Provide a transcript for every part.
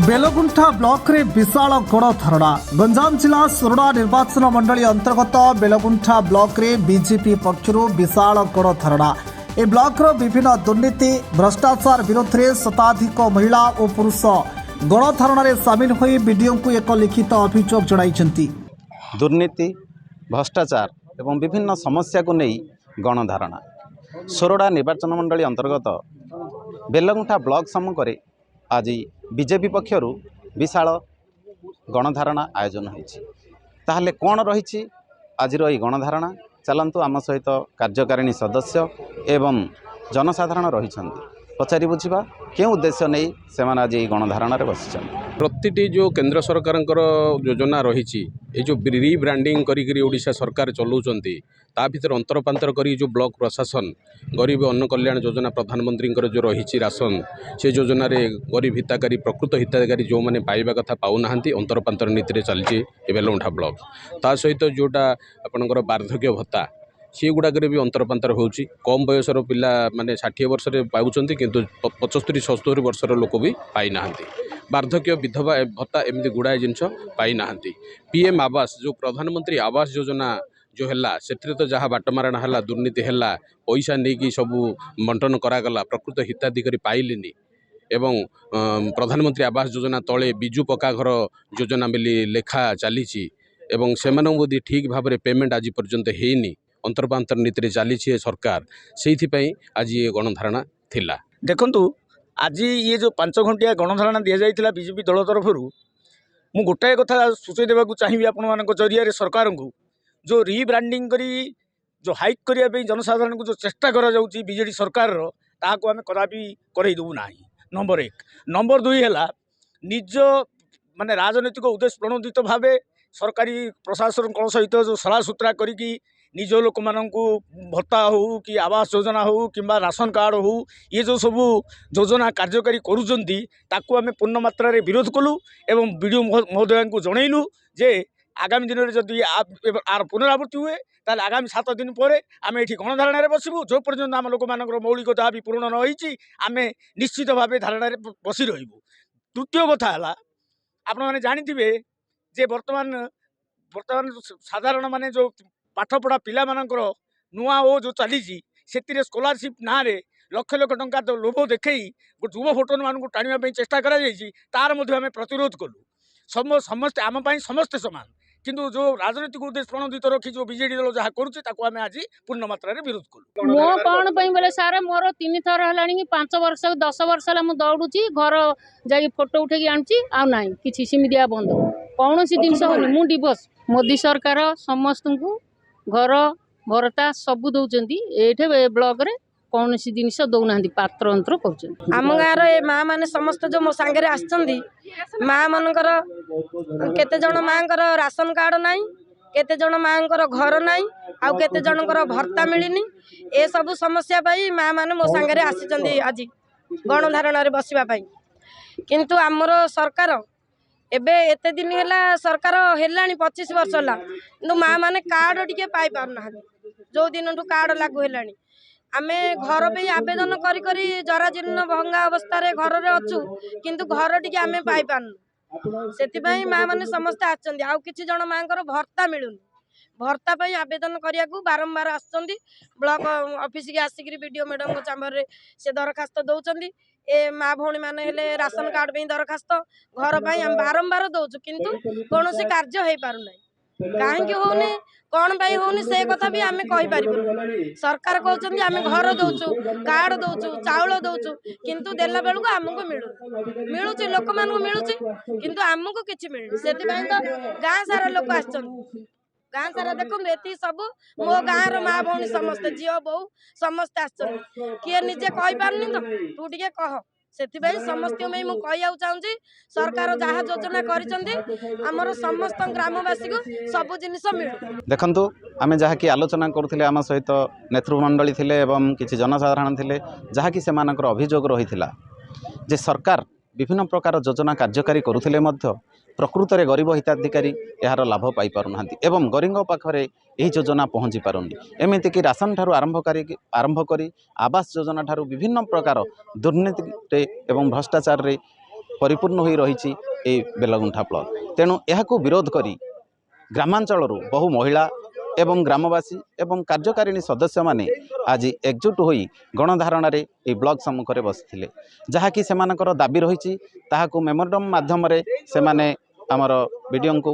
बेलगुंठा block रे विशाल गणधारणा गंजाम जिला सोरडा निर्वाचन मंडली अंतर्गत बेलगुंठा ब्लॉक रे बीजेपी पक्षर विशाल गणधारणा ए ब्लॉक रो विभिन्न दुर्नीति भ्रष्टाचार विरोध में शताधिक महिला और पुरुष गणधारणा रे सामिल होई वीडियो को एक लिखित अभियोग जणाइछंती। दुर्नीति भ्रष्टाचार एवं विभिन्न समस्या को नहीं गणधारणा सोरडा निर्वाचन मंडली अंतर्गत बेलगुंठा ब्लॉक सम्मुखें आज बीजेपी पक्षर विशाल गणधारणा आयोजन होती कौन रही आज गणधारणा चलतु आम सहित कार्यकारिणी सदस्य एवं जनसाधारण रही पचारि बुझा क्यों उद्देश्य नहीं से आज गणधारणा बस प्रति जो केंद्र सरकार योजना रही जो रिब्रांडिंग करी ओडिशा सरकार चलाउछंती ता भीतर अंतरपांतर करी जो ब्लॉक प्रशासन गरीब अन्न कल्याण योजना प्रधानमंत्री जो रही राशन से योजना रे गरीब हिताकारी प्रकृत हिताकारी जो मैंने पाइबा कथा पाऊना अंतरपांतर नीति चलती बेलगुंठा ब्लॉक ता सहित जोटा आपणकर वार्धक्य भत्ता सी गुड़ाक भी अंतरपांतर होची कम बयसर पिला माने 60 वर्ष पाउछंती किंतु 75-77 वर्षर लोक भी पाई नाहंती वार्धक्य विधवा भत्ता एमती गुड़ाए जिनस पाई नाहंती पीएम आवास जो प्रधानमंत्री आवास योजना जो है से तो जहाँ बाटमारणा है दुर्नीति है पैसा नहीं कि सबू बंटन करागला प्रकृत हिताधिकारी पाइलेनी एवं प्रधानमंत्री आवास योजना तले बिजु पक्का घर योजना मिली लेखा चली एवं से ठीक भाव में पेमेंट आज पर्यंत हैनी अंतरपांतर नीति चली सरकार से आज ये गणधारणा थिला। देखंतु आज ये जो 5 घंटिया गणधारणा दि जाइथिला बीजेपी दल तरफ मु गोटाए कथा सूचई देबाकू चाहिबी आपण मानक जरिया सरकार को जो रिब्रांडिंग करी जो हाइक करने जनसाधारण को जो चेष्टा करा जाउची बीजेडी सरकार रो ताको आमे कदापि करई दउ नाही। नंबर 1 नंबर 2 है निज माने राजनीतिक उद्देश्य प्रणोदित भावे सरकारी प्रशासन सहित जो सला सुतरा करी निज लोक मानू भत्ता हो कि आवास योजना हो कि राशन कार्ड हो ये जो सब योजना कार्यकारी करुँच आम पूर्ण मात्रा विरोध कलु एवं वीडियो महोदय को जनइलु जे आगामी दिन में जदि आर पुनरावृत्ति हुए ताल आगामी 7 दिन पर आम ये गणधारणा बसबू जो पर्यटन आम लोक मान मौलिक जहाँ भी पूरण नई आम निश्चित भाव धारणा बसी रही। द्वितीय कथा है आपण मैंने जानी जे वर्तमान साधारण माने जो पाठपढ़ा पिला मानकर नुआ ओ जो चली से स्कॉलरशिप ना रे लक्ष लक्ष टंका तो लोभ देखई युव भोटर मानू टाणिया चेष्टा तार आम प्रतिरोध कलु समस्ते आम समस्ते सामान किंतु जो राजनीतिक उद्देश्य प्रणोदित रखी जो बीजेडी दल जहाँ करें आज पूर्ण मात्रा विरोध कलु। मो कौन बोले सारे मोर 3 थर है 5 वर्ष 10 वर्ष है मुझे दौड़ुची घर जा फोटो उठे आनुची आना कि सीमिया बंद कौन सी जिन हो डिवोर्स मोदी सरकार समस्त को घर भरता सबू दौरान ये ब्लॉक रे कौन सी जिन दौना पात्र अंतर कर आम गाँव माँ मैंने समस्त जो मो सांगे आसती माँ मनकर केते जन माँ राशन कार्ड नाई केते जन माँ घर नाई आउ केते जनकर भत्ता मिलनी ए सब समस्या पाई माँ मैंने मो सांगे आसी आज गणधारणा बसवाई किंतु आमर सरकार एबे एते दिन है सरकार है 25 वर्ष है कि माँ मैंने कार्ड टी पाई पारना जो दिन कार्ड लागू है आमे घर पे आवेदन करी जराजीर्ण भंगा अवस्था घर रे अच्छु किंतु घर टी आमे पाई पारनु से माँ मैंने समस्ते आछंती आउ किछि जन माँ भत्ता मिलुनी भत्ता पाई आवेदन करिया को बारंबार आसुचंती ब्लॉक ऑफिस के आसिक वीडियो मैडम को चांबर रे से दरखास्त दौरान ए माँ भौणी मैंने हेले राशन कार्ड पे दरखास्त घर पर आम बारंबार दौचु किंतु कौन सी कार्य हो पारना कहीं होनी कौन पाई होनी से कथा भी आम कहीपर सरकार कहते आम घर दौचु कार्ड दौचु चाउल दौचु किंतु देला बेलू आमको मिलूँ लोक मान मिलूँ किंतु आमको किसी मिलनी से तो गाँ सारा लोक आस गाँ सारा देखो ये सब मो गाँव माँ भौणी समस्ते झील बो समस्ते आस किए निजे कहीपारनी तो तू टे कह से समस्त कहू चाहूँगी सरकार जहाँ योजना कर समस्त ग्रामवासी को सब जिनिस मिलू। देखंतु आमे जहाँ कि आलोचना करुथिले आम सहित नेतृमंडली थिले एवं किछि जनसाधारण थिले जहाँ कि सेमानकर अभियोग रही जे सरकार विभिन्न प्रकार योजना कार्यकारी करुथिले मध्य प्रकृत में गरीब हिताधिकारी यार लाभ पाई पारना एवं गरीब पाखरे यही योजना पहुँची पारुनी एमती कि राशन ठारू आरंभ करी आवास योजना ठारू विभिन्न प्रकार दुर्नीति एवं भ्रष्टाचार रे परिपूर्ण होई रही ए बेलगुंठा ब्लॉक। तेणु यहाकू विरोध करी ग्रामांचलरू बहु महिला एवं ग्रामवासी एवं कार्यकारिणी सदस्य माने आज एकजुट होई गणधारण ए ब्लॉक सम्मुखें बसिथिले जहाँकि सेमानकर दाबी रही ताहाकू मेमोरेंडम माध्यम से आमर वीडियो को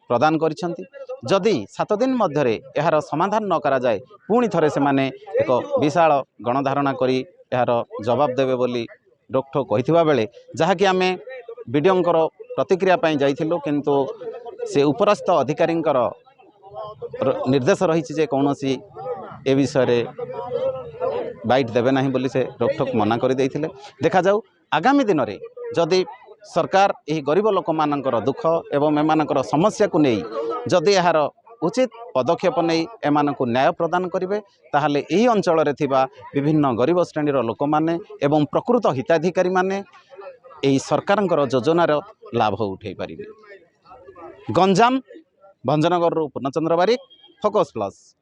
प्रदान करिसेंती। जदि 7 दिन मध्य यार समाधान न करा जाए पुणी थरे से एक विशाल गणधारणा करी यार जवाब देवे बोली रोकठोक कहिथिबा बेले जहाँकि आमे वीडियोंकर प्रतिक्रिया पाई जाइथिलु किंतु से उपरस्थ अधिकारींकर निर्देश रही जे कौनसी ए विषय बाइट देवे नहीं बोली से रोकठोक मना कर देइथिले। देखा जाऊ आगामी दिन में जदि सरकार यही गरीब लोक मानकर दुख एवं एमानकर समस्या को नहीं जदि यार उचित पदक्षेप नहीं एमानकु न्याय प्रदान करेंगे ताहले यही अंचल विभिन्न गरीब श्रेणीर लोक माने एवं प्रकृत हिताधिकारी माने यही सरकारंकर योजनार लाभ उठाई पारिबे। गंजाम भंजनगर पूर्णचंद्र बारिक, फोकस प्लस।